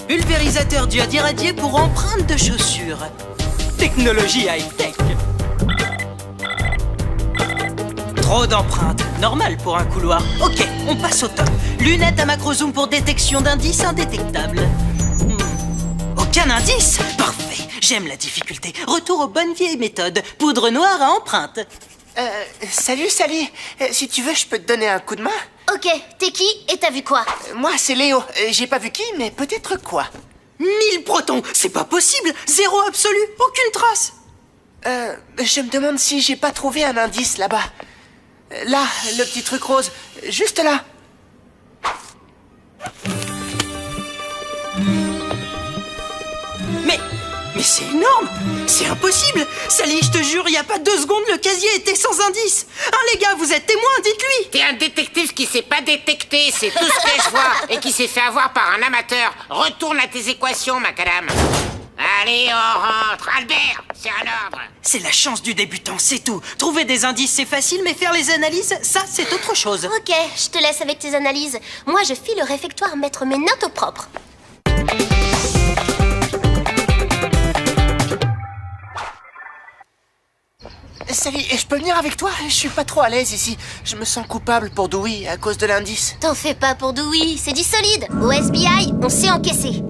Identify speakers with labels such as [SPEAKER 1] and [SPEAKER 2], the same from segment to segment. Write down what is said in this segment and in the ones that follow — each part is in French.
[SPEAKER 1] Pulvérisateur d'iode irradié pour empreintes de chaussures. Technologie high-tech. Trop d'empreintes. Normal pour un couloir. Ok, on passe au top. Lunettes à macro-zoom pour détection d'indices indétectables. Aucun indice? Parfait. J'aime la difficulté. Retour aux bonnes vieilles méthodes. Poudre noire à empreintes.
[SPEAKER 2] Salut Sally. Si tu veux, je peux te donner un coup de main?
[SPEAKER 3] Ok, t'es qui et t'as vu quoi?
[SPEAKER 2] Moi, c'est Léo. J'ai pas vu qui, mais peut-être quoi.
[SPEAKER 1] 1000 protons. C'est pas possible. Zéro absolu. Aucune trace.
[SPEAKER 2] Je me demande si j'ai pas trouvé un indice là-bas. Là, le petit truc rose. Juste là.
[SPEAKER 1] Mais c'est énorme! C'est impossible! Sally, je te jure, il y a pas 2 secondes, le casier était sans indice! Hein, les gars, vous êtes témoins, dites-lui!
[SPEAKER 4] T'es un détective qui sait pas détecter, c'est tout ce que je vois, et qui s'est fait avoir par un amateur. Retourne à tes équations, macadam. Allez, on rentre. Albert, c'est un ordre.
[SPEAKER 1] C'est la chance du débutant, c'est tout. Trouver des indices, c'est facile, mais faire les analyses, ça, c'est autre chose.
[SPEAKER 3] Ok, je te laisse avec tes analyses. Moi, je file au réfectoire mettre mes notes au propre.
[SPEAKER 2] Sally, je peux venir avec toi? Je suis pas trop à l'aise ici. Je me sens coupable pour Dewey à cause de l'indice.
[SPEAKER 3] T'en fais pas pour Dewey, c'est dit solide. Au SBI, on sait encaisser.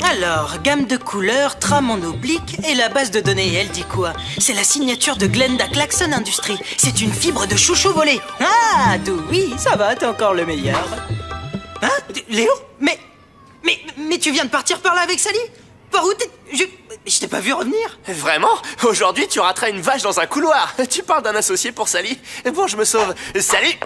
[SPEAKER 1] Alors, gamme de couleurs, trame en oblique et la base de données, elle dit quoi? C'est la signature de Glenda Claxon Industries. C'est une fibre de chouchou volée. Ah, oui, ça va, t'es encore le meilleur. Hein? Léo? Mais tu viens de partir par là avec Sally? Par où t'es... Je t'ai pas vu revenir.
[SPEAKER 2] Vraiment? Aujourd'hui, tu rateras une vache dans un couloir. Tu parles d'un associé pour Sally? Bon, je me sauve. Salut!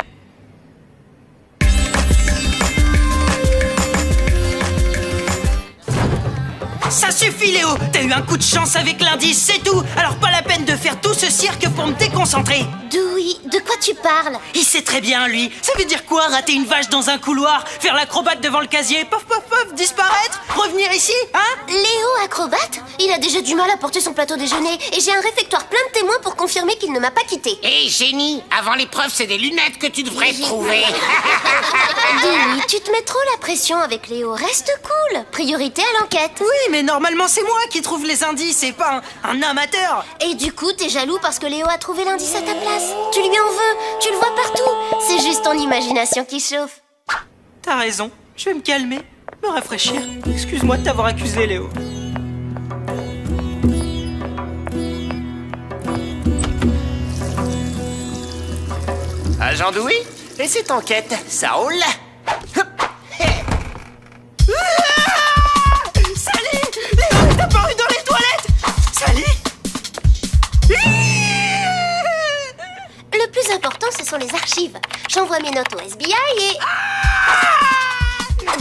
[SPEAKER 1] Ça suffit, Léo. T'as eu un coup de chance avec l'indice, c'est tout. Alors pas la peine de faire tout ce cirque pour me déconcentrer.
[SPEAKER 3] Dewey, de quoi tu parles?
[SPEAKER 1] Il sait très bien, lui. Ça veut dire quoi, rater une vache dans un couloir? Faire l'acrobate devant le casier? Pof, pof, pof, disparaître? Revenir ici? Hein?
[SPEAKER 3] Léo, acrobate? Il a déjà du mal à porter son plateau déjeuner. Et j'ai un réfectoire plein de témoins pour confirmer qu'il ne m'a pas quitté.
[SPEAKER 4] Hé, génie, avant l'épreuve, c'est des lunettes que tu devrais trouver.
[SPEAKER 3] Dewey, tu te mets trop la pression avec Léo. Reste cool. Priorité à l'enquête.
[SPEAKER 1] Oui, mais normalement, c'est moi qui trouve les indices et pas un amateur.
[SPEAKER 3] Et du coup, t'es jaloux parce que Léo a trouvé l'indice à ta place. Tu lui en veux, tu le vois partout. C'est juste ton imagination qui chauffe.
[SPEAKER 1] T'as raison, je vais me calmer, me rafraîchir. Excuse-moi de t'avoir accusé, Léo.
[SPEAKER 2] Agent Dewey? Et cette enquête, ça roule?
[SPEAKER 1] Sally! Léo, t'as paru dans les toilettes! Sally!
[SPEAKER 3] Le plus important, ce sont les archives. J'envoie mes notes au SBI et...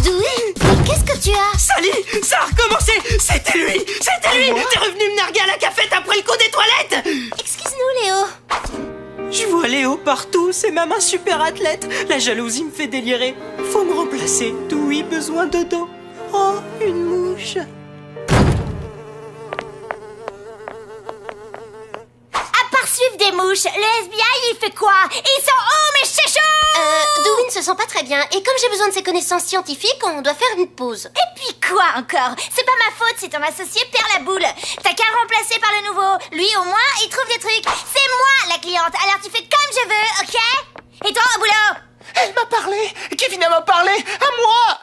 [SPEAKER 3] Dewey, qu'est-ce que tu as?
[SPEAKER 1] Sally, ça a recommencé! C'était lui! C'était lui! T'es revenu me narguer à la cafette après le coup des toilettes!
[SPEAKER 3] Excuse-nous, Léo.
[SPEAKER 1] Je vois Léo partout, c'est même un super athlète. La jalousie me fait délirer. Faut me remplacer. Dewey, besoin de dos. Oh, une mouche.
[SPEAKER 5] À part suivre des mouches, le SBI, il fait quoi? Ils sont où, mes chouchous?
[SPEAKER 3] Dewey ne se sent pas très bien. Et comme j'ai besoin de ses connaissances scientifiques, on doit faire une pause.
[SPEAKER 5] Et puis quoi encore? C'est pas ma faute si ton associé perd la boule. T'as qu'à le remplacer par le nouveau. Lui, au moins, il trouve des trucs. C'est moi, la cliente. Alors tu fais comme je veux, ok? Et toi, au boulot?
[SPEAKER 2] Elle m'a parlé! Kevin m'a parlé! À moi!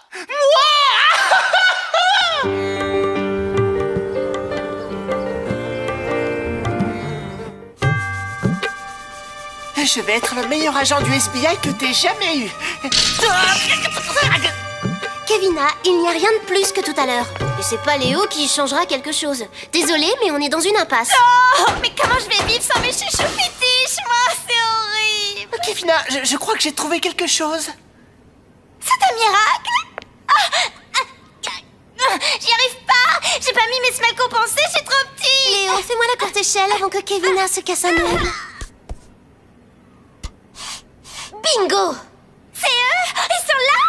[SPEAKER 2] Je vais être le meilleur agent du SBI que t'aies jamais eu.
[SPEAKER 3] Kevina, il n'y a rien de plus que tout à l'heure. Et c'est pas Léo qui changera quelque chose. Désolée, mais on est dans une impasse.
[SPEAKER 5] Oh, mais comment je vais vivre sans mes chouchous fétiches? Moi, c'est horrible.
[SPEAKER 2] Kevina, je crois que j'ai trouvé quelque chose.
[SPEAKER 5] C'est un miracle? J'y arrive pas. J'ai pas mis mes semelles compensées, je suis trop petite.
[SPEAKER 3] Léo, fais-moi la courte échelle avant que Kevina se casse un ongle. Bingo!
[SPEAKER 5] C'est eux? Ils sont là?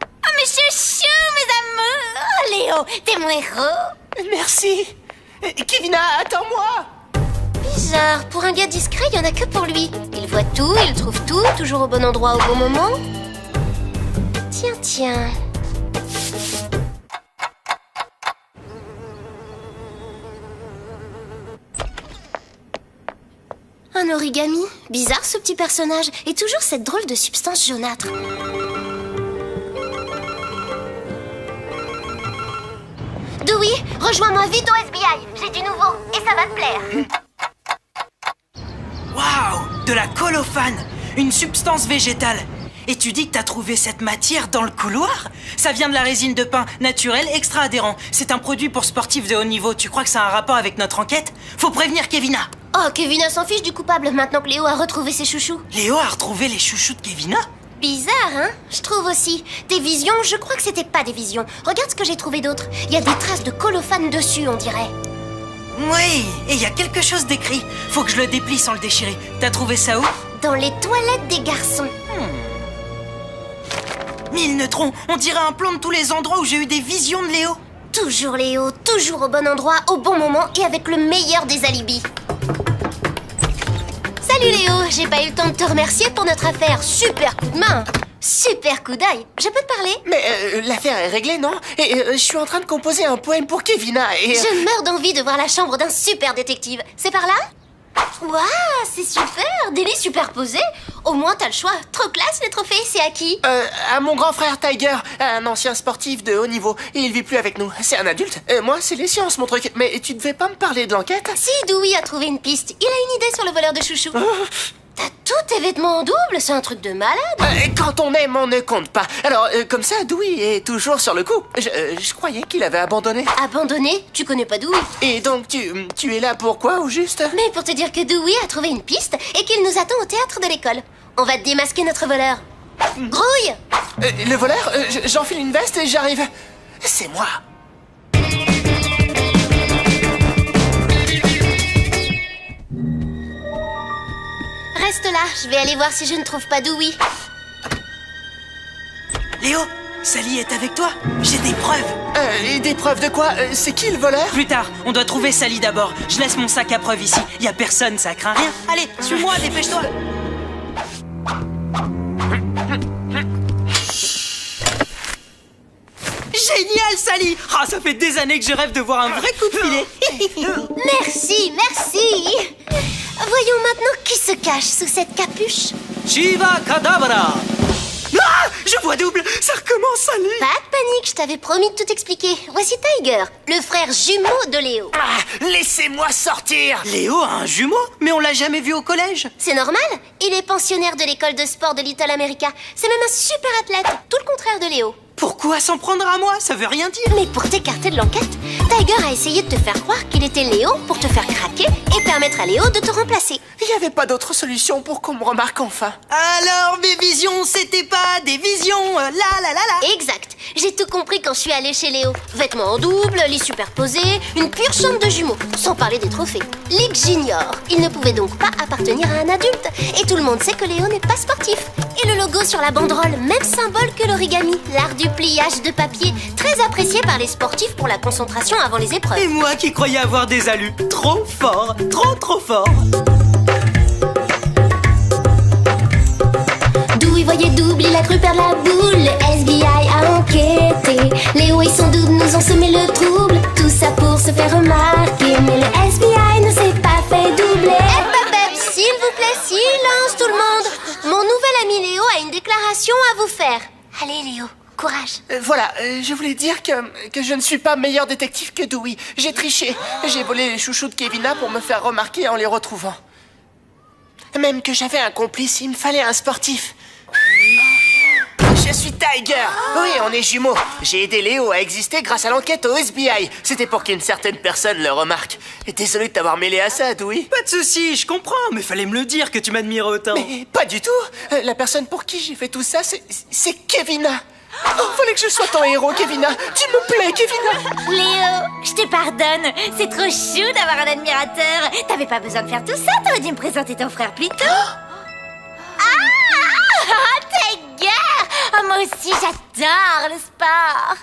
[SPEAKER 5] Oh, mes chouchous, mes amours! Léo, t'es mon héros!
[SPEAKER 2] Merci. Kevina, attends-moi.
[SPEAKER 3] Bizarre, pour un gars discret, il y en a que pour lui. Il voit tout, il trouve tout, toujours au bon endroit au bon moment. Tiens, Tiens. Un origami? Bizarre ce petit personnage. Et toujours cette drôle de substance jaunâtre. Dewey, rejoins-moi vite au SBI. J'ai du nouveau et ça va te plaire.
[SPEAKER 1] Waouh! De la colophane! Une substance végétale! Et tu dis que t'as trouvé cette matière dans le couloir? Ça vient de la résine de pin, naturelle, extra adhérent. C'est un produit pour sportifs de haut niveau. Tu crois que ça a un rapport avec notre enquête? Faut prévenir Kevina!
[SPEAKER 3] Oh, Kevina s'en fiche du coupable maintenant que Léo a retrouvé ses chouchous.
[SPEAKER 1] Léo a retrouvé les chouchous de Kevina?
[SPEAKER 3] Bizarre, hein? Je trouve aussi. Tes visions, je crois que c'était pas des visions. Regarde ce que j'ai trouvé d'autre. Il y a des traces de colophane dessus, on dirait.
[SPEAKER 1] Oui, et il y a quelque chose d'écrit. Faut que je le déplie sans le déchirer. T'as trouvé ça où?
[SPEAKER 3] Dans les toilettes des garçons.
[SPEAKER 1] Mille neutrons, on dirait un plan de tous les endroits où j'ai eu des visions de Léo.
[SPEAKER 3] Toujours Léo, toujours au bon endroit, au bon moment et avec le meilleur des alibis. Salut Léo, j'ai pas eu le temps de te remercier pour notre affaire. Super coup de main. Super coup d'œil. Je peux te parler?
[SPEAKER 2] Mais l'affaire est réglée, non? Et je suis en train de composer un poème pour Kevina et...
[SPEAKER 3] Je meurs d'envie de voir la chambre d'un super détective. C'est par là? Waouh, c'est super! Des lits superposés. Au moins t'as le choix. Trop classe le trophée, c'est à qui?
[SPEAKER 2] À mon grand frère Tiger, un ancien sportif de haut niveau. Il vit plus avec nous. C'est un adulte. Moi, c'est les sciences, mon truc. Mais tu devais pas me parler de l'enquête?
[SPEAKER 3] Si, Dewey a trouvé une piste. Il a une idée sur le voleur de chouchou. T'as tous tes vêtements en double, c'est un truc de malade.
[SPEAKER 2] Quand on aime, on ne compte pas. Alors, comme ça, Dewey est toujours sur le coup. Je croyais qu'il avait abandonné.
[SPEAKER 3] Abandonné? Tu connais pas Dewey?
[SPEAKER 2] Et donc, tu es là pour quoi, au juste?
[SPEAKER 3] Mais pour te dire que Dewey a trouvé une piste et qu'il nous attend au théâtre de l'école. On va démasquer notre voleur. Grouille!
[SPEAKER 2] Le voleur? J'enfile une veste et j'arrive. C'est moi.
[SPEAKER 3] Reste là, je vais aller voir si je ne trouve pas Dewey.
[SPEAKER 1] Léo, Sally est avec toi? J'ai des preuves.
[SPEAKER 2] Et des preuves de quoi? C'est qui le voleur?
[SPEAKER 1] Plus tard, on doit trouver Sally d'abord. Je laisse mon sac à preuves ici. Y a personne, ça craint rien. Allez, suis-moi, dépêche-toi. Génial, Sally! Ah, ça fait des années que je rêve de voir un vrai coup de filet.
[SPEAKER 3] Merci, merci. Voyons maintenant qui se cache sous cette capuche.
[SPEAKER 1] Shiva Kadabra! Ah! Je vois double! Ça recommence, Sally!
[SPEAKER 3] Pas de panique, je t'avais promis de tout expliquer. Voici Tiger, le frère jumeau de Léo.
[SPEAKER 2] Laissez-moi sortir!
[SPEAKER 1] Léo a un jumeau? Mais on l'a jamais vu au collège.
[SPEAKER 3] C'est normal, il est pensionnaire de l'école de sport de Little America. C'est même un super athlète, tout le contraire de Léo.
[SPEAKER 1] Pourquoi s'en prendre à moi? Ça veut rien dire.
[SPEAKER 3] Mais pour t'écarter de l'enquête, Tiger a essayé de te faire croire qu'il était Léo pour te faire craquer et permettre à Léo de te remplacer.
[SPEAKER 2] Il n'y avait pas d'autre solution pour qu'on me remarque enfin.
[SPEAKER 1] Alors, mes visions, c'était pas des visions, la la la la.
[SPEAKER 3] Exact, j'ai tout compris quand je suis allée chez Léo. Vêtements en double, lit superposé, une pure chambre de jumeaux, sans parler des trophées. Ligue Junior, il ne pouvait donc pas appartenir à un adulte. Et tout le monde sait que Léo n'est pas sportif. Et le logo sur la banderole, même symbole que l'origami, l'art du pliage de papier, très apprécié par les sportifs pour la concentration avant les épreuves.
[SPEAKER 1] Et moi qui croyais avoir des alus. Trop fort, trop fort.
[SPEAKER 3] D'où il voyait double, il a cru perdre la boule. Le SBI a enquêté. Léo et son double nous ont semé le trouble. Tout ça pour se faire remarquer. Mais le SBI ne s'est pas fait doubler. S'il vous plaît, silence tout le monde. Mon nouvel ami Léo a une déclaration à vous faire. Allez Léo, courage.
[SPEAKER 2] Voilà, je voulais dire que je ne suis pas meilleur détective que Dewey. J'ai triché. J'ai volé les chouchous de Kevina pour me faire remarquer en les retrouvant. Même que j'avais un complice, il me fallait un sportif. Je suis Tiger. Oui, on est jumeaux. J'ai aidé Léo à exister grâce à l'enquête au SBI. C'était pour qu'une certaine personne le remarque. Et désolé de t'avoir mêlé à ça, Dewey.
[SPEAKER 1] Pas de soucis, je comprends, mais fallait me le dire que tu m'admires autant.
[SPEAKER 2] Mais pas du tout. La personne pour qui j'ai fait tout ça, c'est Kevina. Oh, fallait que je sois ton héros, Kevina. Tu me plais, Kevina.
[SPEAKER 5] Léo, je te pardonne. C'est trop chou d'avoir un admirateur. T'avais pas besoin de faire tout ça. T'aurais dû me présenter ton frère plus tôt. Ah, Tiger. Oh, moi aussi, j'adore le sport.